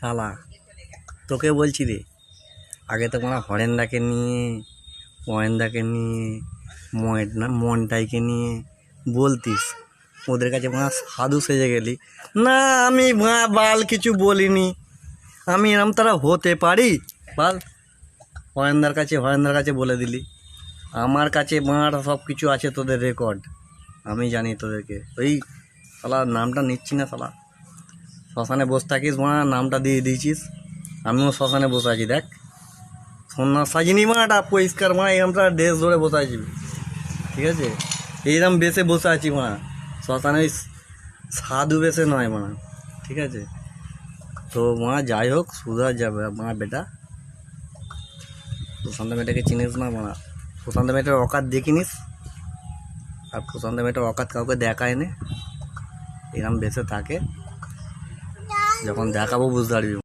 শালা তোকে বলছি রে, আগে তো মানে হরেন্দাকে নিয়ে, মহেন্দাকে নিয়ে, মনটাইকে নিয়ে বলতিস, ওদের কাছে মানে সাধু সেজে গেলি। না আমি বাল কিছু বলিনি, আমি এরম তারা হতে পারি বাল? হরেন্দার কাছে বলে দিলি। আমার কাছে মার সব কিছু আছে, তোদের রেকর্ড আমি জানি তোদেরকে। ওই শালা নামটা নিচ্ছি না শালা, শ্মশানে বসে থাকিস মা, নামটা দিয়ে দিয়েছিস। আমিও শ্মশানে বসে আছি, দেখ সন্ন্যাস সাজিনি মাটা পরিষ্কার মা, এরমটা ড্রেস ধরে বসে আছি, ঠিক আছে? এইরকম বেশে বসে আছি মা, শ্মশানে সাধু বেশে নয় মা, ঠিক আছে? তো মা যাই হোক, সুধার যাবে মা বেটা। প্রশান্ত মেয়েটাকে চিনিস না মা, প্রশান্ত মেয়েটার অকাত দেখিনিস, আর প্রশান্ত মেয়েটার অকাত কাউকে দেখায় নে। এরম বেশে থাকে, যখন দেখাবো বুঝতে পারবি।